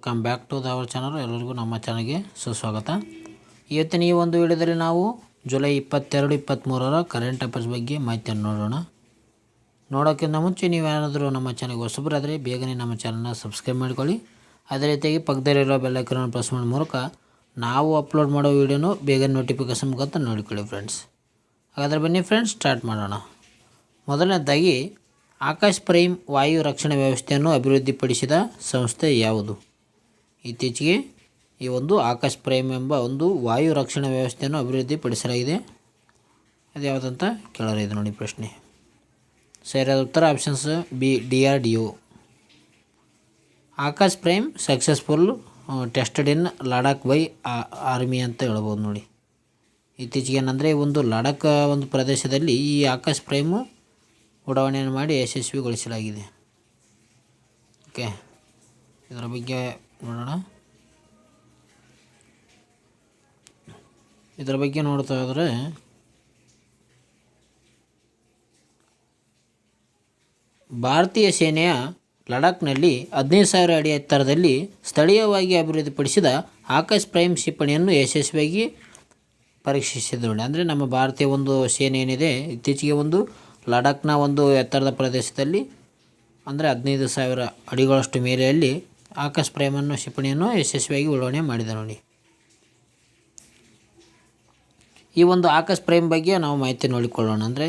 Welcome back to our channel. ಎಲ್ಲರಿಗೂ ನಮ್ಮ ಚಾನಲ್ಗೆ ಸುಸ್ವಾಗತ. ಇವತ್ತಿನ ಈ ಒಂದು ವಿಡಿಯೋದಲ್ಲಿ ನಾವು ಜುಲೈ 22-23 ಕರೆಂಟ್ ಅಫೇರ್ಸ್ ಬಗ್ಗೆ ಮಾಹಿತಿಯನ್ನು ನೋಡೋಣ. ನೋಡೋಕ್ಕಿಂತ ಮುಂಚೆ ನೀವೇನಾದರೂ ನಮ್ಮ ಚಾನಲ್ಗೆ ಹೊಸಬರಾದರೆ ಬೇಗನೆ ನಮ್ಮ ಚಾನಲ್ನ ಸಬ್ಸ್ಕ್ರೈಬ್ ಮಾಡಿಕೊಳ್ಳಿ. ಅದೇ ರೀತಿಯಾಗಿ ಪಕ್ಕದಲ್ಲಿರೋ ಬೆಲ್ ಐಕಾನ್ ಪ್ರೆಸ್ ಮಾಡೋ ಮೂಲಕ ನಾವು ಅಪ್ಲೋಡ್ ಮಾಡೋ ವೀಡಿಯೋನು ಬೇಗನೆ ನೋಟಿಫಿಕೇಶನ್ ಮುಖಾಂತರ ನೋಡಿಕೊಳ್ಳಿ ಫ್ರೆಂಡ್ಸ್. ಹಾಗಾದರೆ ಬನ್ನಿ ಫ್ರೆಂಡ್ಸ್, ಸ್ಟಾರ್ಟ್ ಮಾಡೋಣ. ಮೊದಲನೇದಾಗಿ, ಆಕಾಶ್ ಪ್ರೈಮ್ ವಾಯು ರಕ್ಷಣಾ ವ್ಯವಸ್ಥೆಯನ್ನು ಅಭಿವೃದ್ಧಿಪಡಿಸಿದ ಸಂಸ್ಥೆ ಯಾವುದು? ಇತ್ತೀಚೆಗೆ ಈ ಒಂದು ಆಕಾಶ್ ಪ್ರೈಮ್ ಎಂಬ ಒಂದು ವಾಯು ರಕ್ಷಣಾ ವ್ಯವಸ್ಥೆಯನ್ನು ಅಭಿವೃದ್ಧಿಪಡಿಸಲಾಗಿದೆ. ಅದು ಯಾವುದಂತ ಕೇಳೋರು ಇದು ನೋಡಿ ಪ್ರಶ್ನೆ. ಸರಿಯಾದ ಉತ್ತರ options B, DRDO. Akash prime successful tested in Ladakh by army ಅಂತ ಹೇಳ್ಬೋದು ನೋಡಿ. ಇತ್ತೀಚೆಗೆ ಏನಂದರೆ ಒಂದು ಲಡಾಖ್ ಒಂದು ಪ್ರದೇಶದಲ್ಲಿ ಈ ಆಕಾಶ್ ಪ್ರೈಮು ಉಡಾವಣೆಯನ್ನು ಮಾಡಿ ಯಶಸ್ವಿಗೊಳಿಸಲಾಗಿದೆ. ಓಕೆ, ಇದರ ಬಗ್ಗೆ ನೋಡೋಣ. ಇದರ ಬಗ್ಗೆ ನೋಡ್ತಾ ಇದ್ದರೆ ಭಾರತೀಯ ಸೇನೆಯ ಲಡಾಖ್ನಲ್ಲಿ 15,000 ಅಡಿ ಎತ್ತರದಲ್ಲಿ ಸ್ಥಳೀಯವಾಗಿ ಅಭಿವೃದ್ಧಿಪಡಿಸಿದ ಆಕಾಶ್ ಪ್ರೈಮ್ ಕ್ಷಿಪಣಿಯನ್ನು ಯಶಸ್ವಿಯಾಗಿ ಪರೀಕ್ಷಿಸಿದೆ ನೋಡಿ. ಅಂದರೆ ನಮ್ಮ ಭಾರತೀಯ ಒಂದು ಸೇನೆ ಏನಿದೆ, ಇತ್ತೀಚೆಗೆ ಒಂದು ಲಡಾಖ್ನ ಒಂದು ಎತ್ತರದ ಪ್ರದೇಶದಲ್ಲಿ ಅಂದರೆ 15,000 ಅಡಿಗಳಷ್ಟು ಮೇಲೆಯಲ್ಲಿ ಆಕಾಶ್ ಪ್ರೈಮನ್ನು ಕ್ಷಿಪಣಿಯನ್ನು ಯಶಸ್ವಿಯಾಗಿ ಉಡಾವಣೆ ಮಾಡಿದೆ ನೋಡಿ. ಈ ಒಂದು ಆಕಾಶ್ ಪ್ರೈಮ್ ಬಗ್ಗೆ ನಾವು ಮಾಹಿತಿ ನೋಡಿಕೊಳ್ಳೋಣ. ಅಂದರೆ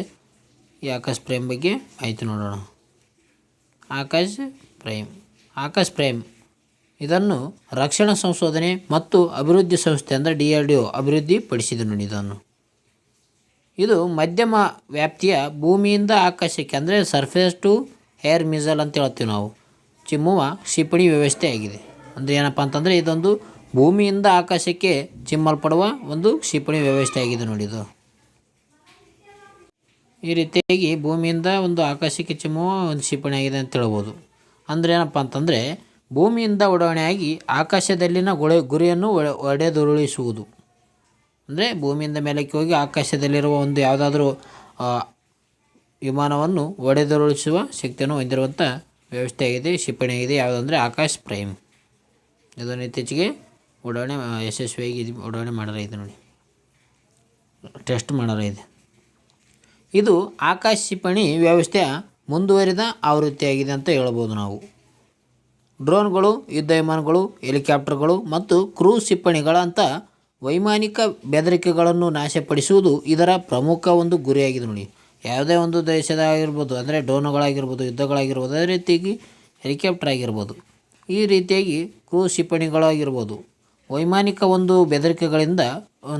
ಈ ಆಕಾಶ್ ಪ್ರೈಮ್ ಬಗ್ಗೆ ಮಾಹಿತಿ ನೋಡೋಣ. ಆಕಾಶ್ ಪ್ರೈಮ್ ಇದನ್ನು ರಕ್ಷಣಾ ಸಂಶೋಧನೆ ಮತ್ತು ಅಭಿವೃದ್ಧಿ ಸಂಸ್ಥೆ ಅಂದರೆ DRDO ಅಭಿವೃದ್ಧಿಪಡಿಸಿದೆ ನೋಡಿ. ಇದು ಮಧ್ಯಮ ವ್ಯಾಪ್ತಿಯ ಭೂಮಿಯಿಂದ ಆಕಾಶಕ್ಕೆ ಅಂದರೆ ಸರ್ಫೇಸ್ ಟು ಏರ್ ಮಿಸೈಲ್ ಅಂತ ಹೇಳ್ತೀವಿ ನಾವು, ಚಿಮ್ಮುವ ಕ್ಷಿಪಣಿ ವ್ಯವಸ್ಥೆ ಆಗಿದೆ. ಅಂದರೆ ಏನಪ್ಪ ಅಂತಂದರೆ ಇದೊಂದು ಭೂಮಿಯಿಂದ ಆಕಾಶಕ್ಕೆ ಚಿಮ್ಮಲ್ಪಡುವ ಒಂದು ಕ್ಷಿಪಣಿ ವ್ಯವಸ್ಥೆ ಆಗಿದೆ ನೋಡಿ. ಇದು ಈ ರೀತಿಯಾಗಿ ಭೂಮಿಯಿಂದ ಒಂದು ಆಕಾಶಕ್ಕೆ ಚಿಮ್ಮುವ ಒಂದು ಕ್ಷಿಪಣಿ ಆಗಿದೆ ಅಂತ ಹೇಳ್ಬೋದು. ಅಂದರೆ ಏನಪ್ಪ ಅಂತಂದರೆ ಭೂಮಿಯಿಂದ ಉಡಾವಣೆಯಾಗಿ ಆಕಾಶದಲ್ಲಿನ ಗುರಿಯನ್ನು ಹೊಡೆದುರುಳಿಸುವುದು. ಅಂದರೆ ಭೂಮಿಯಿಂದ ಮೇಲಕ್ಕೆ ಹೋಗಿ ಆಕಾಶದಲ್ಲಿರುವ ಒಂದು ಯಾವುದಾದ್ರೂ ವಿಮಾನವನ್ನು ಹೊಡೆದುರುಳಿಸುವ ಶಕ್ತಿಯನ್ನು ಹೊಂದಿರುವಂಥ ವ್ಯವಸ್ಥೆ ಆಗಿದೆ, ಕ್ಷಿಪಣಿ ಆಗಿದೆ. ಯಾವುದಂದರೆ ಆಕಾಶ್ ಪ್ರೈಮ್. ಇದನ್ನು ಇತ್ತೀಚೆಗೆ ಯಶಸ್ವಿಯಾಗಿ ಉಡಾವಣೆ ಮಾಡಲಾಗಿದೆ ನೋಡಿ, ಟೆಸ್ಟ್ ಮಾಡಲಾಗಿದೆ. ಇದು ಆಕಾಶ್ ಕ್ಷಿಪಣಿ ವ್ಯವಸ್ಥೆಯ ಮುಂದುವರಿದ ಆವೃತ್ತಿಯಾಗಿದೆ ಅಂತ ಹೇಳ್ಬೋದು ನಾವು. ಡ್ರೋನ್ಗಳು, ಯುದ್ಧ ವಿಮಾನಗಳು, ಹೆಲಿಕಾಪ್ಟರ್ಗಳು ಮತ್ತು ಕ್ರೂಸ್ ಕ್ಷಿಪಣಿಗಳಂಥ ವೈಮಾನಿಕ ಬೆದರಿಕೆಗಳನ್ನು ನಾಶಪಡಿಸುವುದು ಇದರ ಪ್ರಮುಖ ಒಂದು ಗುರಿಯಾಗಿದೆ ನೋಡಿ. ಯಾವುದೇ ಒಂದು ದೇಶದಾಗಿರ್ಬೋದು, ಅಂದರೆ ಡ್ರೋನುಗಳಾಗಿರ್ಬೋದು, ಯುದ್ಧಗಳಾಗಿರ್ಬೋದು, ಅದೇ ರೀತಿಯಾಗಿ ಹೆಲಿಕಾಪ್ಟರ್ ಆಗಿರ್ಬೋದು, ಈ ರೀತಿಯಾಗಿ ಕ್ರೂಸ್ ಕ್ಷಿಪಣಿಗಳಾಗಿರ್ಬೋದು, ವೈಮಾನಿಕ ಒಂದು ಬೆದರಿಕೆಗಳಿಂದ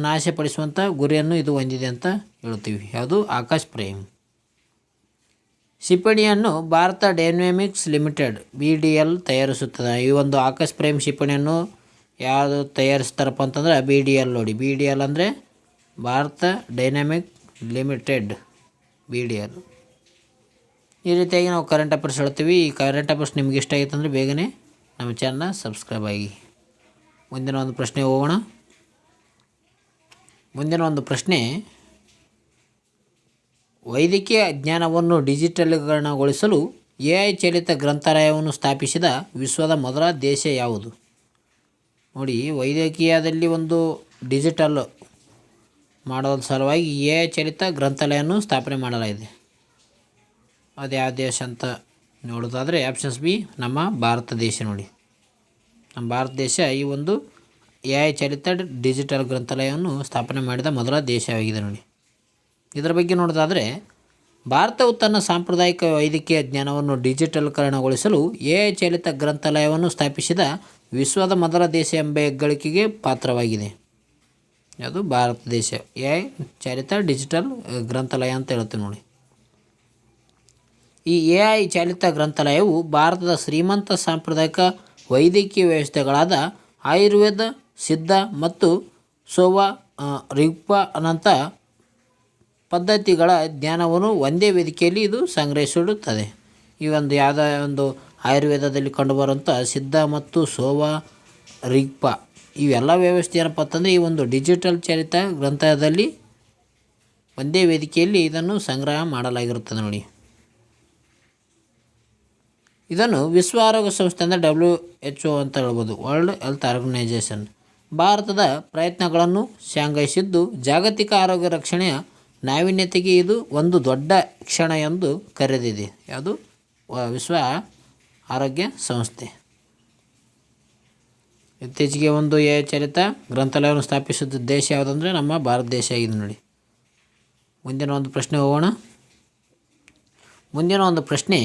ನಾಶಪಡಿಸುವಂಥ ಗುರಿಯನ್ನು ಇದು ಹೊಂದಿದೆ ಅಂತ ಹೇಳ್ತೀವಿ. ಯಾವುದು? ಆಕಾಶ್ ಪ್ರೈಮ್. ಕ್ಷಿಪಣಿಯನ್ನು ಭಾರತ ಡೈನಾಮಿಕ್ಸ್ ಲಿಮಿಟೆಡ್ BDL ತಯಾರಿಸುತ್ತದೆ. ಈ ಒಂದು ಆಕಾಶ್ ಪ್ರೈಮ್ ಕ್ಷಿಪಣಿಯನ್ನು ಯಾವುದು ತಯಾರಿಸ್ತಾರಪ್ಪ ಅಂತಂದರೆ BDL ನೋಡಿ. BDL ಅಂದರೆ ಭಾರತ ಡೈನಾಮಿಕ್ ಲಿಮಿಟೆಡ್, BDL. ಈ ರೀತಿಯಾಗಿ ನಾವು ಕರೆಂಟ್ ಅಫೇರ್ಸ್ ಹೇಳ್ತೀವಿ. ಈ ಕರೆಂಟ್ ಅಫೇರ್ಸ್ ನಿಮ್ಗೆ ಇಷ್ಟ ಆಯಿತು ಅಂದರೆ ಬೇಗನೆ ನಮ್ಮ ಚಾನಲ್ನ ಸಬ್ಸ್ಕ್ರೈಬ್ ಆಗಿ. ಮುಂದಿನ ಒಂದು ಪ್ರಶ್ನೆ ಹೋಗೋಣ. ಮುಂದಿನ ಒಂದು ಪ್ರಶ್ನೆ, ವೈದ್ಯಕೀಯ ಜ್ಞಾನವನ್ನು ಡಿಜಿಟಲೀಕರಣಗೊಳಿಸಲು AI ಚಾಲಿತ ಗ್ರಂಥಾಲಯವನ್ನು ಸ್ಥಾಪಿಸಿದ ವಿಶ್ವದ ಮೊದಲ ದೇಶ ಯಾವುದು? ನೋಡಿ, ವೈದ್ಯಕೀಯದಲ್ಲಿ ಒಂದು ಡಿಜಿಟಲ್ ಮಾಡೋದ್ರ ಸಲುವಾಗಿ AI ಚಾಲಿತ ಗ್ರಂಥಾಲಯವನ್ನು ಸ್ಥಾಪನೆ ಮಾಡಲಾಗಿದೆ. ಅದು ಯಾವ ದೇಶ ಅಂತ ನೋಡೋದಾದರೆ ಆಪ್ಷನ್ಸ್ ಬಿ, ನಮ್ಮ ಭಾರತ ದೇಶ ನೋಡಿ. ನಮ್ಮ ಭಾರತ ದೇಶ ಈ ಒಂದು AI ಚಾಲಿತ ಡಿಜಿಟಲ್ ಗ್ರಂಥಾಲಯವನ್ನು ಸ್ಥಾಪನೆ ಮಾಡಿದ ಮೊದಲ ದೇಶವಾಗಿದೆ ನೋಡಿ. ಇದರ ಬಗ್ಗೆ ನೋಡೋದಾದರೆ ಭಾರತವು ತನ್ನ ಸಾಂಪ್ರದಾಯಿಕ ವೈದ್ಯಕೀಯ ಜ್ಞಾನವನ್ನು ಡಿಜಿಟಲ್ಕರಣಗೊಳಿಸಲು AI ಚಾಲಿತ ಗ್ರಂಥಾಲಯವನ್ನು ಸ್ಥಾಪಿಸಿದ ವಿಶ್ವದ ಮೊದಲ ದೇಶ ಎಂಬ ಹೆಗ್ಗಳಿಕೆಗೆ ಪಾತ್ರವಾಗಿದೆ. ಅದು ಭಾರತ ದೇಶ AI ಚಾಲಿತ ಡಿಜಿಟಲ್ ಗ್ರಂಥಾಲಯ ಅಂತ ಹೇಳ್ತೀವಿ ನೋಡಿ. ಈ AI ಚಾಲಿತ ಗ್ರಂಥಾಲಯವು ಭಾರತದ ಶ್ರೀಮಂತ ಸಾಂಪ್ರದಾಯಿಕ ವೈದ್ಯಕೀಯ ವ್ಯವಸ್ಥೆಗಳಾದ ಆಯುರ್ವೇದ, ಸಿದ್ಧ ಮತ್ತು ಸೋವಾ ರಿಗ್ಪಾನಂಥ ಪದ್ಧತಿಗಳ ಜ್ಞಾನವನ್ನು ಒಂದೇ ವೇದಿಕೆಯಲ್ಲಿ ಇದು ಸಂಗ್ರಹಿಸಿಡುತ್ತದೆ. ಈ ಒಂದು ಯಾವುದೋ ಒಂದು ಆಯುರ್ವೇದದಲ್ಲಿ ಕಂಡುಬರುವಂಥ ಸಿದ್ಧ ಮತ್ತು ಸೋವಾ ರಿಗ್ಪಾ ಇವೆಲ್ಲ ವ್ಯವಸ್ಥೆ ಏನಪ್ಪ ಅಂತಂದರೆ ಈ ಒಂದು ಡಿಜಿಟಲ್ ಚಾಲಿತ ಗ್ರಂಥಾಲಯದಲ್ಲಿ ಒಂದೇ ವೇದಿಕೆಯಲ್ಲಿ ಇದನ್ನು ಸಂಗ್ರಹ ಮಾಡಲಾಗಿರುತ್ತದೆ ನೋಡಿ. ಇದನ್ನು ವಿಶ್ವ ಆರೋಗ್ಯ ಸಂಸ್ಥೆ ಅಂದರೆ WHO ಅಂತ ಹೇಳ್ಬೋದು, ವರ್ಲ್ಡ್ ಹೆಲ್ತ್ ಆರ್ಗನೈಜೇಷನ್. ಭಾರತದ ಪ್ರಯತ್ನಗಳನ್ನು ಶ್ಲಾಘಿಸಿದ್ದು ಜಾಗತಿಕ ಆರೋಗ್ಯ ರಕ್ಷಣೆಯ ನಾವೀನ್ಯತೆಗೆ ಇದು ಒಂದು ದೊಡ್ಡ ಕ್ಷಣ ಎಂದು ಕರೆದಿದೆ. ಯಾವುದು? ವಿಶ್ವ ಆರೋಗ್ಯ ಸಂಸ್ಥೆ. ಇತ್ತೀಚೆಗೆ ಒಂದು AI ಚಾಲಿತ ಗ್ರಂಥಾಲಯವನ್ನು ಸ್ಥಾಪಿಸಿದ ದೇಶ ಯಾವುದಂದರೆ ನಮ್ಮ ಭಾರತ ದೇಶ ಆಗಿದೆ ನೋಡಿ. ಮುಂದಿನ ಒಂದು ಪ್ರಶ್ನೆ ಹೋಗೋಣ. ಮುಂದಿನ ಒಂದು ಪ್ರಶ್ನೆ,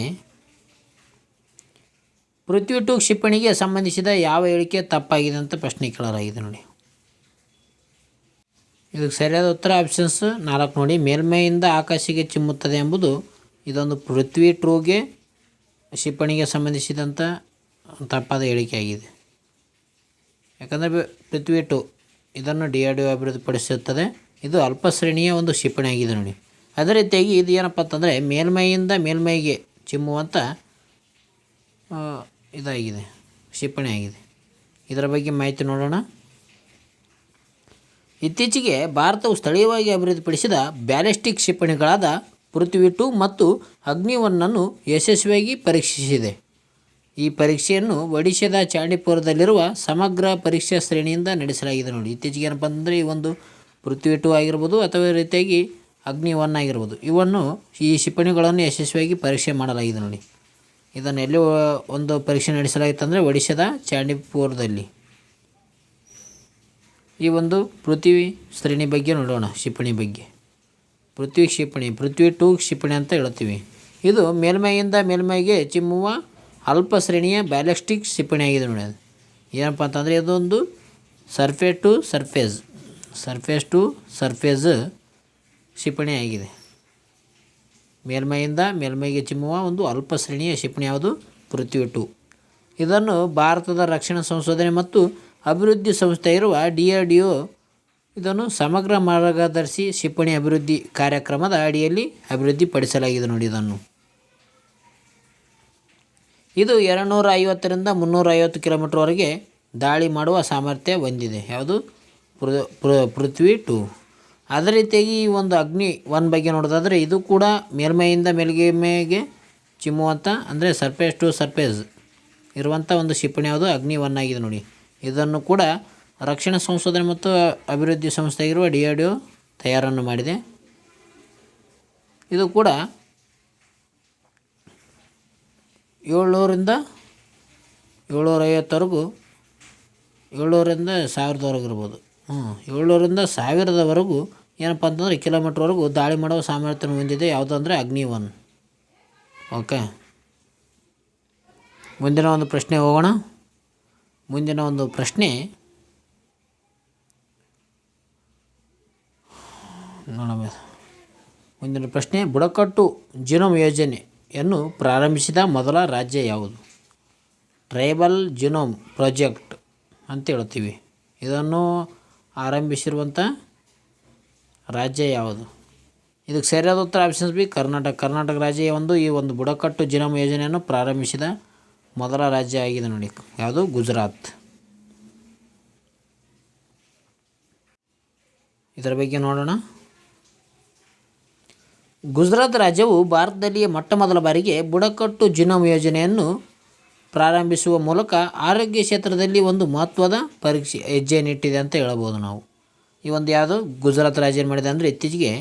ಪೃಥ್ವಿ 2 ಕ್ಷಿಪಣಿಗೆ ಸಂಬಂಧಿಸಿದ ಯಾವ ಹೇಳಿಕೆ ತಪ್ಪಾಗಿದೆ ಅಂತ ಪ್ರಶ್ನೆ ಕೇಳಲಾಗಿದೆ ನೋಡಿ. ಇದಕ್ಕೆ ಸರಿಯಾದ ಉತ್ತರ ಆಪ್ಷನ್ಸ್ 4 ನೋಡಿ. ಮೇಲ್ಮೈಯಿಂದ ಆಕಾಶಕ್ಕೆ ಚಿಮ್ಮುತ್ತದೆ ಎಂಬುದು ಇದೊಂದು ಪೃಥ್ವಿ 2ಗೆ ಕ್ಷಿಪಣಿಗೆ ಸಂಬಂಧಿಸಿದಂಥ ತಪ್ಪಾದ ಹೇಳಿಕೆ ಆಗಿದೆ. ಯಾಕಂದರೆ ಪೃಥ್ವಿ 2 ಇದನ್ನು DRDO ಅಭಿವೃದ್ಧಿಪಡಿಸುತ್ತದೆ. ಇದು ಅಲ್ಪ ಶ್ರೇಣಿಯ ಒಂದು ಕ್ಷಿಪಣಿ ಆಗಿದೆ ನೋಡಿ. ಅದೇ ರೀತಿಯಾಗಿ ಇದು ಏನಪ್ಪ ಅಂತಂದರೆ ಮೇಲ್ಮೈಯಿಂದ ಮೇಲ್ಮೈಗೆ ಚಿಮ್ಮುವಂಥ ಇದಾಗಿದೆ, ಕ್ಷಿಪಣಿ ಆಗಿದೆ. ಇದರ ಬಗ್ಗೆ ಮಾಹಿತಿ ನೋಡೋಣ. ಇತ್ತೀಚೆಗೆ ಭಾರತವು ಸ್ಥಳೀಯವಾಗಿ ಅಭಿವೃದ್ಧಿಪಡಿಸಿದ ಬ್ಯಾಲಿಸ್ಟಿಕ್ ಕ್ಷಿಪಣಿಗಳಾದ ಪೃಥ್ವಿ 2 ಮತ್ತು ಅಗ್ನಿ 1 ಯಶಸ್ವಿಯಾಗಿ ಪರೀಕ್ಷಿಸಿದೆ. ಈ ಪರೀಕ್ಷೆಯನ್ನು ಒಡಿಶಾದ ಚಾಂಡಿಪುರದಲ್ಲಿರುವ ಸಮಗ್ರ ಪರೀಕ್ಷಾ ಶ್ರೇಣಿಯಿಂದ ನಡೆಸಲಾಗಿದೆ ನೋಡಿ. ಇತ್ತೀಚೆಗೆ ಏನಪ್ಪ ಅಂತಂದರೆ ಈ ಒಂದು ಪೃಥ್ವಿ 2 ಆಗಿರ್ಬೋದು ಅಥವಾ ಈ ರೀತಿಯಾಗಿ ಅಗ್ನಿ 1 ಆಗಿರ್ಬೋದು, ಈ ಕ್ಷಿಪಣಿಗಳನ್ನು ಯಶಸ್ವಿಯಾಗಿ ಪರೀಕ್ಷೆ ಮಾಡಲಾಗಿದೆ ನೋಡಿ. ಇದನ್ನು ಎಲ್ಲಿ ಒಂದು ಪರೀಕ್ಷೆ ನಡೆಸಲಾಗಿತ್ತು ಅಂದರೆ ಒಡಿಶಾದ ಚಾಂಡಿಪುರದಲ್ಲಿ. ಈ ಒಂದು ಪೃಥ್ವಿ ಶ್ರೇಣಿ ಬಗ್ಗೆ ನೋಡೋಣ. ಕ್ಷಿಪಣಿ ಬಗ್ಗೆ ಪೃಥ್ವಿ 2 ಕ್ಷಿಪಣಿ ಅಂತ ಹೇಳ್ತೀವಿ. ಇದು ಮೇಲ್ಮೈಯಿಂದ ಮೇಲ್ಮೈಗೆ ಚಿಮ್ಮುವ ಅಲ್ಪ ಶ್ರೇಣಿಯ ಬ್ಯಾಲಿಸ್ಟಿಕ್ ಕ್ಷಿಪಣಿ ಆಗಿದೆ ನೋಡಿ. ಅದು ಏನಪ್ಪ ಅಂತಂದರೆ ಇದೊಂದು ಸರ್ಫೇಸ್ ಟು ಸರ್ಫೇಸ್ ಕ್ಷಿಪಣಿ ಆಗಿದೆ. ಮೇಲ್ಮೈಯಿಂದ ಮೇಲ್ಮೈಗೆ ಚಿಮ್ಮುವ ಒಂದು ಅಲ್ಪ ಶ್ರೇಣಿಯ ಕ್ಷಿಪಣಿ ಯಾವುದು? ಪೃಥ್ವಿ 2. ಇದನ್ನು ಭಾರತದ ರಕ್ಷಣಾ ಸಂಶೋಧನೆ ಮತ್ತು ಅಭಿವೃದ್ಧಿ ಸಂಸ್ಥೆ ಇರುವ DRDO ಇದನ್ನು ಸಮಗ್ರ ಮಾರ್ಗದರ್ಶಿ ಕ್ಷಿಪಣಿ ಅಭಿವೃದ್ಧಿ ಕಾರ್ಯಕ್ರಮದ ಅಡಿಯಲ್ಲಿ ಅಭಿವೃದ್ಧಿಪಡಿಸಲಾಗಿದೆ ನೋಡಿ. ಇದು 250ರಿಂದ 350 ಕಿಲೋಮೀಟರ್ವರೆಗೆ ದಾಳಿ ಮಾಡುವ ಸಾಮರ್ಥ್ಯ ಹೊಂದಿದೆ. ಯಾವುದು? ಪೃಥ್ವಿ 2. ಅದೇ ರೀತಿಯಾಗಿ ಈ ಒಂದು ಅಗ್ನಿ 1 ಬಗ್ಗೆ ನೋಡೋದಾದರೆ ಇದು ಕೂಡ ಮೇಲ್ಮೈಯಿಂದ ಮೇಲ್ಮೈಗೆ ಚಿಮ್ಮುವಂಥ ಅಂದರೆ ಸರ್ಫೇಸ್ ಟು ಸರ್ಫೇಸ್ ಇರುವಂಥ ಒಂದು ಕ್ಷಿಪಣಿ ಯಾವುದು? ಅಗ್ನಿ 1 ಆಗಿದೆ ನೋಡಿ. ಇದನ್ನು ಕೂಡ ರಕ್ಷಣಾ ಸಂಶೋಧನೆ ಮತ್ತು ಅಭಿವೃದ್ಧಿ ಸಂಸ್ಥೆ ಇರುವ DRDO ತಯಾರನ್ನು ಮಾಡಿದೆ. ಇದು ಕೂಡ 700ರಿಂದ 750ವರೆಗೂ 700ರಿಂದ 1000ವರೆಗೂ ಇರ್ಬೋದು. 700ರಿಂದ 1000ವರೆಗೂ ಏನಪ್ಪ ಅಂತಂದರೆ ಕಿಲೋಮೀಟ್ರ್ವರೆಗೂ ದಾಳಿ ಮಾಡುವ ಸಾಮರ್ಥ್ಯ ಹೊಂದಿದೆ. ಯಾವುದು ಅಂದರೆ ಅಗ್ನಿ 1. ಓಕೆ, ಮುಂದಿನ ಒಂದು ಪ್ರಶ್ನೆ ಹೋಗೋಣ. ಮುಂದಿನ ಒಂದು ಪ್ರಶ್ನೆ ಬುಡಕಟ್ಟು ಜಿನೋಮ್ ಯೋಜನೆಯನ್ನು ಪ್ರಾರಂಭಿಸಿದ ಮೊದಲ ರಾಜ್ಯ ಯಾವುದು? ಟ್ರೈಬಲ್ ಜಿನೋಮ್ ಪ್ರಾಜೆಕ್ಟ್ ಅಂತ ಹೇಳ್ತೀವಿ. ಇದನ್ನು ಆರಂಭಿಸಿರುವಂಥ ರಾಜ್ಯ ಯಾವುದು? ಇದಕ್ಕೆ ಸರಿಯಾದ ಉತ್ತರ ಆಪ್ಷನ್ಸ್ ಬಿ ಕರ್ನಾಟಕ ರಾಜ್ಯ ಈ ಒಂದು ಬುಡಕಟ್ಟು ಜಿನೋಮ್ ಯೋಜನೆಯನ್ನು ಪ್ರಾರಂಭಿಸಿದ ಮೊದಲ ರಾಜ್ಯ ಆಗಿದೆ ನೋಡಿ. ಯಾವುದು? ಗುಜರಾತ್. ಇದರ ಬಗ್ಗೆ ನೋಡೋಣ. ಗುಜರಾತ್ ರಾಜ್ಯವು ಭಾರತದಲ್ಲಿಯೇ ಮೊಟ್ಟ ಮೊದಲ ಬಾರಿಗೆ ಬುಡಕಟ್ಟು ಜಿನೋಮ್ ಯೋಜನೆಯನ್ನು ಪ್ರಾರಂಭಿಸುವ ಮೂಲಕ ಆರೋಗ್ಯ ಕ್ಷೇತ್ರದಲ್ಲಿ ಒಂದು ಮಹತ್ವದ ಹೆಜ್ಜೆಯನ್ನಿಟ್ಟಿದೆ ಅಂತ ಹೇಳ್ಬೋದು ನಾವು. ಈ ಒಂದು ಯಾವುದು ಗುಜರಾತ್ ರಾಜ್ಯ ಮಾಡಿದೆ ಅಂದರೆ ಇತ್ತೀಚೆಗೆ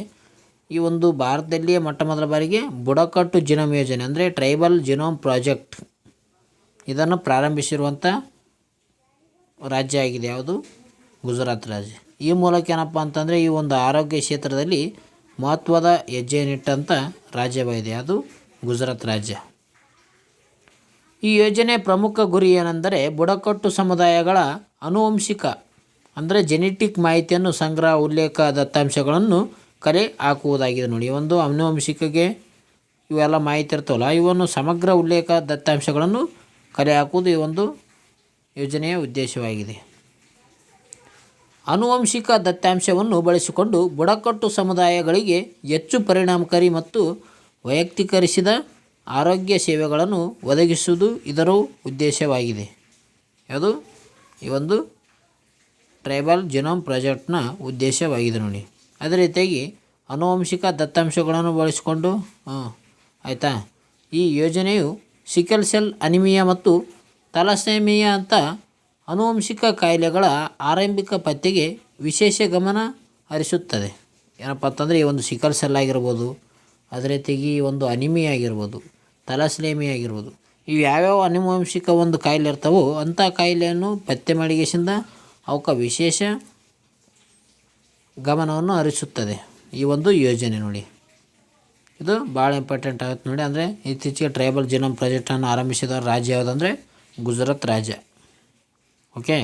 ಈ ಒಂದು ಭಾರತದಲ್ಲಿಯೇ ಮೊಟ್ಟ ಮೊದಲ ಬಾರಿಗೆ ಬುಡಕಟ್ಟು ಜಿನೋಮ್ ಯೋಜನೆ ಅಂದರೆ ಟ್ರೈಬಲ್ ಜಿನೋಮ್ ಪ್ರಾಜೆಕ್ಟ್ ಇದನ್ನು ಪ್ರಾರಂಭಿಸಿರುವಂಥ ರಾಜ್ಯ ಆಗಿದೆ. ಯಾವುದು? ಗುಜರಾತ್ ರಾಜ್ಯ. ಈ ಮೂಲಕ ಏನಪ್ಪ ಅಂತಂದರೆ ಈ ಒಂದು ಆರೋಗ್ಯ ಕ್ಷೇತ್ರದಲ್ಲಿ ಮಹತ್ವದ ಹೆಜ್ಜೆಯನ್ನಿಟ್ಟಂಥ ರಾಜ್ಯವಾಗಿದೆ. ಅದು ಗುಜರಾತ್ ರಾಜ್ಯ. ಈ ಯೋಜನೆ ಪ್ರಮುಖ ಗುರಿ ಏನೆಂದರೆ ಬುಡಕಟ್ಟು ಸಮುದಾಯಗಳ ಆನುವಂಶಿಕ ಅಂದರೆ ಜೆನೆಟಿಕ್ ಮಾಹಿತಿಯನ್ನು ಸಂಗ್ರಹ, ಉಲ್ಲೇಖ, ದತ್ತಾಂಶಗಳನ್ನು ಕಲೆ ಹಾಕುವುದಾಗಿದೆ ನೋಡಿ. ಒಂದು ಆನುವಂಶಿಕಗೆ ಇವೆಲ್ಲ ಮಾಹಿತಿ ಇರ್ತವಲ್ಲ, ಇವನ್ನು ಸಮಗ್ರ ಉಲ್ಲೇಖ ದತ್ತಾಂಶಗಳನ್ನು ಕಲೆ ಹಾಕುವುದು ಈ ಒಂದು ಯೋಜನೆಯ ಉದ್ದೇಶವಾಗಿದೆ. ಆನುವಂಶಿಕ ದತ್ತಾಂಶವನ್ನು ಬಳಸಿಕೊಂಡು ಬುಡಕಟ್ಟು ಸಮುದಾಯಗಳಿಗೆ ಹೆಚ್ಚು ಪರಿಣಾಮಕಾರಿ ಮತ್ತು ವೈಯಕ್ತೀಕರಿಸಿದ ಆರೋಗ್ಯ ಸೇವೆಗಳನ್ನು ಒದಗಿಸುವುದು ಇದರ ಉದ್ದೇಶವಾಗಿದೆ. ಯಾವುದು? ಈ ಒಂದು ಟ್ರೈಬಲ್ ಜಿನೋಮ್ ಪ್ರಾಜೆಕ್ಟ್ನ ಉದ್ದೇಶವಾಗಿದೆ ನೋಡಿ. ಅದೇ ರೀತಿಯಾಗಿ ಆನುವಂಶಿಕ ದತ್ತಾಂಶಗಳನ್ನು ಬಳಸಿಕೊಂಡು ಆಯಿತಾ, ಈ ಯೋಜನೆಯು ಸಿಕಲ್ ಸೆಲ್ ಅನಿಮಿಯಾ ಮತ್ತು ಥಲಸೆಮಿಯಾ ಅಂತ ಆನುವಂಶಿಕ ಕಾಯಿಲೆಗಳ ಆರಂಭಿಕ ಪತ್ತೆಗೆ ವಿಶೇಷ ಗಮನ ಹರಿಸುತ್ತದೆ. ಏನಪ್ಪ ಅಂತಂದರೆ ಈ ಒಂದು ಸಿಕಲ್ ಸೆಲ್ ಆಗಿರ್ಬೋದು, ಅದೇ ರೀತಿಯಾಗಿ ಈ ಒಂದು ಅನಿಮಿಯಾ ಆಗಿರ್ಬೋದು, ಥಲಸೆಮಿಯಾ ಆಗಿರ್ಬೋದು, ಇವು ಯಾವ್ಯಾವ ಆನುವಂಶಿಕ ಒಂದು ಕಾಯಿಲೆ ಇರ್ತಾವೋ ಅಂಥ ಕಾಯಿಲೆಯನ್ನು ಪತ್ತೆ ಮಾಡಿಗೆಸಿಂದ ಅವಕ್ಕೆ ವಿಶೇಷ ಗಮನವನ್ನು ಹರಿಸುತ್ತದೆ ಈ ಒಂದು ಯೋಜನೆ ನೋಡಿ. ಇದು ಭಾಳ ಇಂಪಾರ್ಟೆಂಟ್ ಆಗುತ್ತೆ ನೋಡಿ. ಅಂದರೆ ಇತ್ತೀಚೆಗೆ ಟ್ರೈಬಲ್ ಜಿನೋಮ್ ಪ್ರಾಜೆಕ್ಟನ್ನು ಆರಂಭಿಸಿದ ರಾಜ್ಯ ಯಾವುದಂದರೆ ಗುಜರಾತ್ ರಾಜ್ಯ. ಓಕೆ,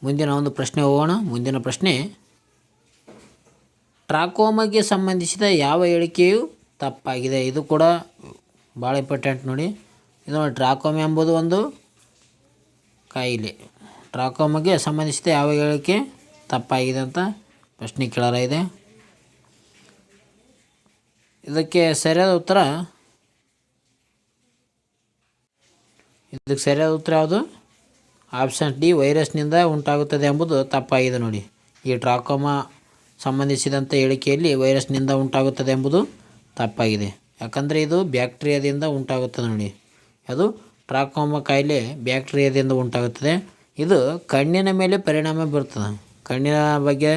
ಮುಂದಿನ ಒಂದು ಪ್ರಶ್ನೆ ಹೋಗೋಣ. ಮುಂದಿನ ಪ್ರಶ್ನೆ, ಟ್ರಾಕೋಮಾಗೆ ಸಂಬಂಧಿಸಿದ ಯಾವ ಹೇಳಿಕೆಯು ತಪ್ಪಾಗಿದೆ? ಇದು ಕೂಡ ಭಾಳ ಇಂಪಾರ್ಟೆಂಟ್ ನೋಡಿ. ಇದು ನೋಡಿ, ಟ್ರಾಕೋಮಾ ಎಂಬುದು ಒಂದು ಕಾಯಿಲೆ. ಟ್ರಾಕೋಮಾಗೆ ಸಂಬಂಧಿಸಿದ ಯಾವ ಹೇಳಿಕೆ ತಪ್ಪಾಗಿದೆ ಅಂತ ಪ್ರಶ್ನೆ ಕೇಳಲಾಗಿದೆ. ಇದಕ್ಕೆ ಸರಿಯಾದ ಉತ್ತರ ಯಾವುದು? ಆಪ್ಷನ್ ಡಿ, ವೈರಸ್ನಿಂದ ಉಂಟಾಗುತ್ತದೆ ಎಂಬುದು ತಪ್ಪಾಗಿದೆ ನೋಡಿ. ಈ ಟ್ರಾಕೋಮಾ ಸಂಬಂಧಿಸಿದಂಥ ಹೇಳಿಕೆಯಲ್ಲಿ ವೈರಸ್ನಿಂದ ಉಂಟಾಗುತ್ತದೆ ಎಂಬುದು ತಪ್ಪಾಗಿದೆ. ಯಾಕಂದರೆ ಇದು ಬ್ಯಾಕ್ಟೀರಿಯಾದಿಂದ ಉಂಟಾಗುತ್ತದೆ ನೋಡಿ. ಅದು ಟ್ರಾಕೋಮಾ ಕಾಯಿಲೆ ಬ್ಯಾಕ್ಟೀರಿಯಾದಿಂದ ಉಂಟಾಗುತ್ತದೆ. ಇದು ಕಣ್ಣಿನ ಮೇಲೆ ಪರಿಣಾಮ ಬೀರ್ತದೆ. ಕಣ್ಣಿನ ಬಗ್ಗೆ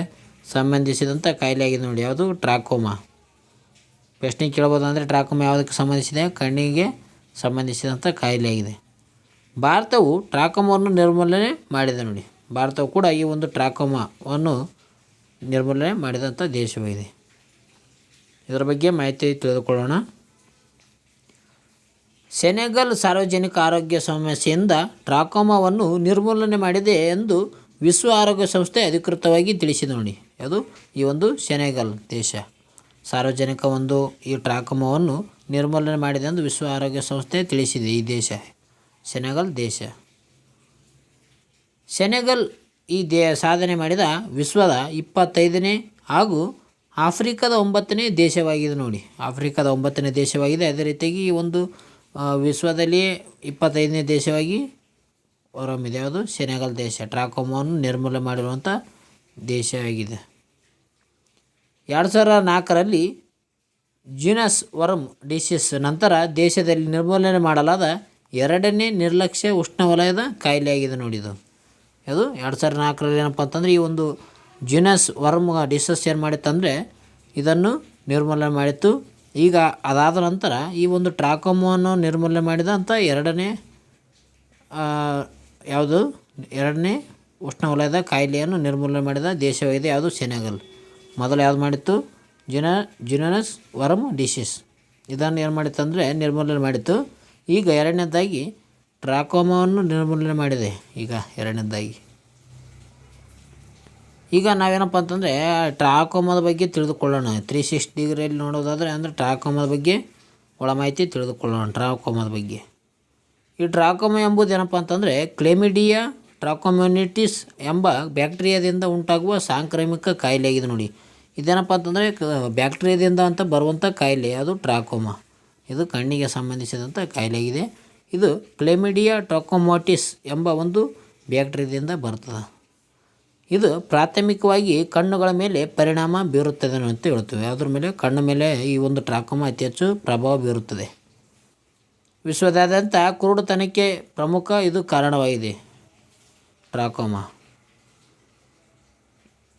ಸಂಬಂಧಿಸಿದಂಥ ಕಾಯಿಲೆ ಆಗಿದೆ ನೋಡಿ. ಯಾವುದು? ಟ್ರಾಕೋಮಾ. ಪ್ರಶ್ನೆ ಕೇಳ್ಬೋದು ಅಂದರೆ ಟ್ರಾಕೋಮಾ ಯಾವುದಕ್ಕೆ ಸಂಬಂಧಿಸಿದೆ? ಕಣ್ಣಿಗೆ ಸಂಬಂಧಿಸಿದಂಥ ಕಾಯಿಲೆ ಆಗಿದೆ. ಭಾರತವು ಟ್ರಾಕೋಮಾವನ್ನು ನಿರ್ಮೂಲನೆ ಮಾಡಿದೆ ನೋಡಿ. ಭಾರತವು ಕೂಡ ಈ ಒಂದು ಟ್ರಾಕೋಮಾವನ್ನು ನಿರ್ಮೂಲನೆ ಮಾಡಿದಂಥ ದೇಶವಾಗಿದೆ. ಇದರ ಬಗ್ಗೆ ಮಾಹಿತಿ ತಿಳಿದುಕೊಳ್ಳೋಣ. ಸೆನೆಗಲ್ ಸಾರ್ವಜನಿಕ ಆರೋಗ್ಯ ಸಮಸ್ಯೆಯಿಂದ ಟ್ರಾಕೋಮಾವನ್ನು ನಿರ್ಮೂಲನೆ ಮಾಡಿದೆ ಎಂದು ವಿಶ್ವ ಆರೋಗ್ಯ ಸಂಸ್ಥೆ ಅಧಿಕೃತವಾಗಿ ತಿಳಿಸಿದೆ ನೋಡಿ. ಅದು ಈ ಒಂದು ಸೆನೆಗಲ್ ದೇಶ ಸಾರ್ವಜನಿಕ ಒಂದು ಈ ಟ್ರಾಕೋಮಾವನ್ನು ನಿರ್ಮೂಲನೆ ಮಾಡಿದೆ ಎಂದು ವಿಶ್ವ ಆರೋಗ್ಯ ಸಂಸ್ಥೆ ತಿಳಿಸಿದೆ. ಈ ದೇಶ ಸೆನೆಗಲ್ ದೇಶ. ಸೆನೆಗಲ್ ಈ ಸಾಧನೆ ಮಾಡಿದ ವಿಶ್ವದ 25ನೇ ಹಾಗೂ ಆಫ್ರಿಕಾದ 9ನೇ ದೇಶವಾಗಿದೆ ನೋಡಿ. ಆಫ್ರಿಕಾದ 9ನೇ ದೇಶವಾಗಿದೆ. ಅದೇ ರೀತಿಯಾಗಿ ಈ ಒಂದು ವಿಶ್ವದಲ್ಲಿ 25ನೇ ದೇಶವಾಗಿ ಹೊರಹೊಮ್ಮಿದೆ. ಯಾವುದು? ಸೆನೆಗಲ್ ದೇಶ ಟ್ರಾಕೋಮಾವನ್ನು ನಿರ್ಮೂಲನೆ ಮಾಡಿರುವಂಥ ದೇಶವಾಗಿದೆ. 2004ರಲ್ಲಿ ಜಿನಸ್ ವರ್ಮ್ ಡಿಸೀಸ್ ನಂತರ ದೇಶದಲ್ಲಿ ನಿರ್ಮೂಲನೆ ಮಾಡಲಾದ 2ನೇ ನಿರ್ಲಕ್ಷ್ಯ ಉಷ್ಣವಲಯದ ಕಾಯಿಲೆಯಾಗಿದೆ ನೋಡಿ. ಇದು 2004ರಲ್ಲಿ ಏನಪ್ಪ ಅಂತಂದರೆ ಈ ಒಂದು ಜಿನಸ್ ವರ್ಮ್ ಡಿಸೀಸ್ ಏನು ಮಾಡಿತ್ತಂದರೆ ಇದನ್ನು ನಿರ್ಮೂಲನೆ ಮಾಡಿತ್ತು. ಈಗ ಅದಾದ ನಂತರ ಈ ಒಂದು ಟ್ರಾಕೋಮಾವನ್ನು ನಿರ್ಮೂಲನೆ ಮಾಡಿದಂಥ 2ನೇ ಉಷ್ಣವಲಯದ ಕಾಯಿಲೆಯನ್ನು ನಿರ್ಮೂಲನೆ ಮಾಡಿದ ದೇಶವಾಗಿದೆ. ಯಾವುದು? ಸೆನೆಗಲ್. ಮೊದಲು ಯಾವುದು ಮಾಡಿತ್ತು? ಜಿನಸ್ ವರ್ಮ್ ಡಿಸೀಸ್. ಇದನ್ನು ಏನು ಮಾಡಿತ್ತು ಅಂದರೆ ನಿರ್ಮೂಲನೆ ಮಾಡಿತ್ತು. ಈಗ 2ನೇದಾಗಿ ಟ್ರಾಕೋಮಾವನ್ನು ನಿರ್ಮೂಲನೆ ಮಾಡಿದೆ. ಈಗ 2ನೇದಾಗಿ ಈಗ ನಾವೇನಪ್ಪ ಅಂತಂದರೆ ಟ್ರಾಕೋಮಾದ ಬಗ್ಗೆ ತಿಳಿದುಕೊಳ್ಳೋಣ. 360 ಡಿಗ್ರಿಯಲ್ಲಿ ನೋಡೋದಾದರೆ ಅಂದರೆ ಟ್ರಾಕೋಮಾದ ಬಗ್ಗೆ ಒಳ ಮಾಹಿತಿ ತಿಳಿದುಕೊಳ್ಳೋಣ. ಟ್ರಾಕೋಮಾದ ಬಗ್ಗೆ ಈ ಟ್ರಾಕೋಮಾ ಎಂಬುದು ಏನಪ್ಪ ಅಂತಂದರೆ ಕ್ಲೆಮಿಡಿಯಾ ಟ್ರಾಕೋಮೊನಿಟಿಸ್ ಎಂಬ ಬ್ಯಾಕ್ಟೀರಿಯಾದಿಂದ ಉಂಟಾಗುವ ಸಾಂಕ್ರಾಮಿಕ ಕಾಯಿಲೆಯಾಗಿದೆ ನೋಡಿ. ಇದೇನಪ್ಪ ಅಂತಂದರೆ ಬ್ಯಾಕ್ಟೀರಿಯಾದಿಂದ ಅಂತ ಬರುವಂಥ ಕಾಯಿಲೆ. ಅದು ಟ್ರಾಕೋಮಾ. ಇದು ಕಣ್ಣಿಗೆ ಸಂಬಂಧಿಸಿದಂಥ ಕಾಯಿಲೆಯಾಗಿದೆ. ಇದು ಕ್ಲೆಮಿಡಿಯಾ ಟ್ರಾಕೋಮೊಟಿಸ್ ಎಂಬ ಒಂದು ಬ್ಯಾಕ್ಟೀರಿಯಾದಿಂದ ಬರ್ತದೆ. ಇದು ಪ್ರಾಥಮಿಕವಾಗಿ ಕಣ್ಣುಗಳ ಮೇಲೆ ಪರಿಣಾಮ ಬೀರುತ್ತದೆ ಅಂತ ಹೇಳ್ತೀವಿ. ಅದ್ರ ಮೇಲೆ ಕಣ್ಣ ಮೇಲೆ ಈ ಒಂದು ಟ್ರಾಕೋಮಾ ಅತಿ ಹೆಚ್ಚು ಪ್ರಭಾವ ಬೀರುತ್ತದೆ. ವಿಶ್ವದಾದ್ಯಂತ ಕುರುಡುತನಕ್ಕೆ ಪ್ರಮುಖ ಇದು ಕಾರಣವಾಗಿದೆ ಟ್ರಾಕೋಮಾ.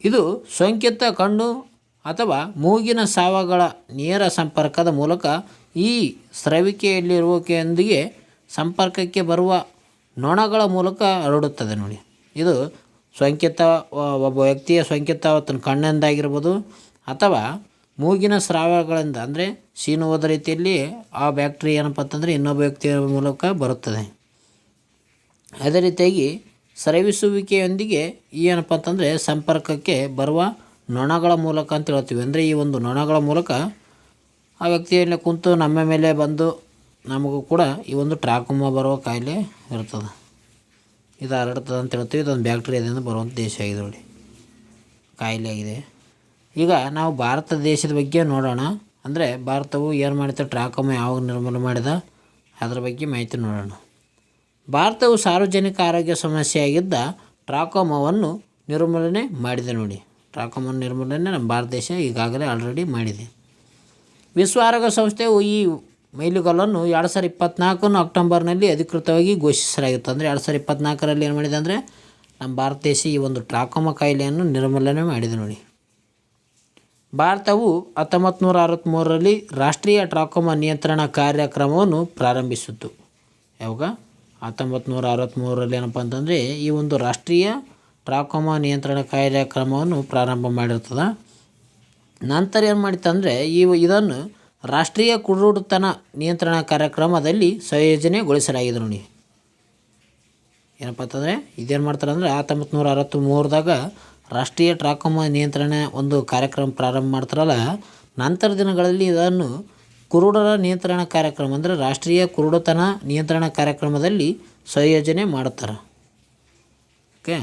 ಇದು ಸೋಂಕಿತ ಕಣ್ಣು ಅಥವಾ ಮೂಗಿನ ಸಾವಗಳ ನೇರ ಸಂಪರ್ಕದ ಮೂಲಕ ಈ ಸ್ರವಿಕೆಯಲ್ಲಿರುವಿಕೆಯೊಂದಿಗೆ ಸಂಪರ್ಕಕ್ಕೆ ಬರುವ ನೊಣಗಳ ಮೂಲಕ ಹರಡುತ್ತದೆ ನೋಡಿ. ಇದು ಸೋಂಕಿತ ಒಬ್ಬ ವ್ಯಕ್ತಿಯ ಸೋಂಕಿತ ತನ್ನ ಕಣ್ಣಿಂದಾಗಿರ್ಬೋದು ಅಥವಾ ಮೂಗಿನ ಸ್ರಾವಗಳಿಂದ ಅಂದರೆ ಸೀನುವುದ ರೀತಿಯಲ್ಲಿ ಆ ಬ್ಯಾಕ್ಟೀರಿಯಾ ಏನಪ್ಪ ಅಂತಂದರೆ ಇನ್ನೊಬ್ಬ ವ್ಯಕ್ತಿಯ ಮೂಲಕ ಬರುತ್ತದೆ. ಅದೇ ರೀತಿಯಾಗಿ ಸ್ರವಿಸುವಿಕೆಯೊಂದಿಗೆ ಏನಪ್ಪ ಅಂತಂದರೆ ಸಂಪರ್ಕಕ್ಕೆ ಬರುವ ನೊಣಗಳ ಮೂಲಕ ಅಂತ ಹೇಳ್ತೀವಿ. ಅಂದರೆ ಈ ಒಂದು ನೊಣಗಳ ಮೂಲಕ ಆ ವ್ಯಕ್ತಿಯಲ್ಲಿ ಕುಂತು ನಮ್ಮ ಮೇಲೆ ಬಂದು ನಮಗೂ ಕೂಡ ಈ ಒಂದು ಟ್ರಾಕೋಮಾ ಬರುವ ಕಾಯಿಲೆ ಇರ್ತದೆ. ಇದು ಹರಡ್ತದೆ ಅಂತ ಹೇಳ್ತೀವಿ. ಇದೊಂದು ಬ್ಯಾಕ್ಟೀರಿಯಾದಿಂದ ಬರುವಂಥ ದೇಶ ಆಗಿದೆ ನೋಡಿ, ಕಾಯಿಲೆ ಆಗಿದೆ. ಈಗ ನಾವು ಭಾರತ ದೇಶದ ಬಗ್ಗೆ ನೋಡೋಣ. ಅಂದರೆ ಭಾರತವು ಏನು ಮಾಡುತ್ತೆ, ಟ್ರಾಕೋಮಾ ಯಾವಾಗ ನಿರ್ಮೂಲನೆ ಮಾಡಿದ ಅದರ ಬಗ್ಗೆ ಮಾಹಿತಿ ನೋಡೋಣ. ಭಾರತವು ಸಾರ್ವಜನಿಕ ಆರೋಗ್ಯ ಸಮಸ್ಯೆಯಾಗಿದ್ದ ಟ್ರಾಕೋಮಾವನ್ನು ನಿರ್ಮೂಲನೆ ಮಾಡಿದೆ ನೋಡಿ. ಟ್ರಾಕೋಮಾವನ್ನು ನಿರ್ಮೂಲನೆ ನಮ್ಮ ಭಾರತ ದೇಶ ಈಗಾಗಲೇ ಆಲ್ರೆಡಿ ಮಾಡಿದೆ. ವಿಶ್ವ ಆರೋಗ್ಯ ಸಂಸ್ಥೆಯು ಈ ಮೈಲುಗಲ್ಲನ್ನು 2024 ಅಕ್ಟೋಬರ್ನಲ್ಲಿ ಅಧಿಕೃತವಾಗಿ ಘೋಷಿಸಲಾಗಿತ್ತು. ಅಂದರೆ 2024ರಲ್ಲಿ ಏನು ಮಾಡಿದೆ ಅಂದರೆ ನಮ್ಮ ಭಾರತ ದೇಶ ಈ ಒಂದು ಟ್ರಾಕೋಮಾ ಕಾಯಿಲೆಯನ್ನು ನಿರ್ಮೂಲನೆ ಮಾಡಿದೆ ನೋಡಿ. ಭಾರತವು 1963ರಲ್ಲಿ ರಾಷ್ಟ್ರೀಯ ಟ್ರಾಕೋಮಾ ನಿಯಂತ್ರಣ ಕಾರ್ಯಕ್ರಮವನ್ನು ಪ್ರಾರಂಭಿಸಿತು. ಯಾವಾಗ 1963ರಲ್ಲಿ ಏನಪ್ಪ ಅಂತಂದರೆ ಈ ಒಂದು ರಾಷ್ಟ್ರೀಯ ಟ್ರಾಕೋಮಾ ನಿಯಂತ್ರಣ ಕಾರ್ಯಕ್ರಮವನ್ನು ಪ್ರಾರಂಭ ಮಾಡಿರ್ತದೆ. ನಂತರ ಏನು ಮಾಡಿತ್ತಂದರೆ ಇದನ್ನು ರಾಷ್ಟ್ರೀಯ ಕುರುಡುತನ ನಿಯಂತ್ರಣ ಕಾರ್ಯಕ್ರಮದಲ್ಲಿ ಸಂಯೋಜನೆಗೊಳಿಸಲಾಗಿದೆ ನೋಡಿ. ಏನಪ್ಪ ಅಂತಂದರೆ ಇದೇನು ಮಾಡ್ತಾರೆ ಅಂದರೆ 1963ದಾಗ ರಾಷ್ಟ್ರೀಯ ಟ್ರಾಕೋಮಾ ನಿಯಂತ್ರಣ ಒಂದು ಕಾರ್ಯಕ್ರಮ ಪ್ರಾರಂಭ ಮಾಡ್ತಾರಲ್ಲ, ನಂತರ ದಿನಗಳಲ್ಲಿ ಇದನ್ನು ಕುರುಡರ ನಿಯಂತ್ರಣ ಕಾರ್ಯಕ್ರಮ ಅಂದರೆ ರಾಷ್ಟ್ರೀಯ ಕುರುಡುತನ ನಿಯಂತ್ರಣ ಕಾರ್ಯಕ್ರಮದಲ್ಲಿ ಸಂಯೋಜನೆ ಮಾಡುತ್ತಾರೆ. ಓಕೆ,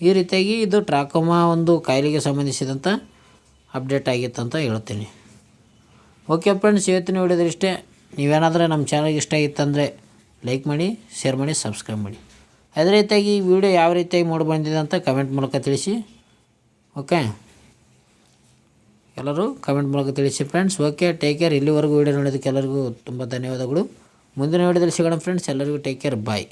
ಈ ರೀತಿಯಾಗಿ ಇದು ಟ್ರಾಕೋಮಾ ಒಂದು ಕಾಯಿಲೆಗೆ ಸಂಬಂಧಿಸಿದಂಥ ಅಪ್ಡೇಟ್ ಆಗಿತ್ತು ಅಂತ ಹೇಳ್ತೀನಿ. ಓಕೆ ಫ್ರೆಂಡ್ಸ್, ಇವತ್ತಿನ ವಿಡಿಯೋದಲ್ಲಿ ಇಷ್ಟೇ. ನೀವೇನಾದರೂ ನಮ್ಮ ಚಾನಲ್ಗೆ ಇಷ್ಟ ಆಗಿತ್ತಂದರೆ ಲೈಕ್ ಮಾಡಿ, ಶೇರ್ ಮಾಡಿ, ಸಬ್ಸ್ಕ್ರೈಬ್ ಮಾಡಿ. ಅದೇ ರೀತಿಯಾಗಿ ಈ ವಿಡಿಯೋ ಯಾವ ರೀತಿಯಾಗಿ ಮೂಡಿ ಬಂದಿದೆ ಅಂತ ಕಮೆಂಟ್ ಮೂಲಕ ತಿಳಿಸಿ. ಓಕೆ, ಎಲ್ಲರೂ ಕಮೆಂಟ್ ಮೂಲಕ ತಿಳಿಸಿ ಫ್ರೆಂಡ್ಸ್. Okay, take care. ಇಲ್ಲಿವರೆಗೂ ವಿಡಿಯೋ ನೋಡೋದಕ್ಕೆ ಎಲ್ಲರಿಗೂ ತುಂಬ ಧನ್ಯವಾದಗಳು. ಮುಂದಿನ ವಿಡಿಯೋದಲ್ಲಿ ಸಿಗೋಣ ಫ್ರೆಂಡ್ಸ್. ಎಲ್ಲರಿಗೂ ಟೇಕ್ ಕೇರ್, ಬಾಯ್.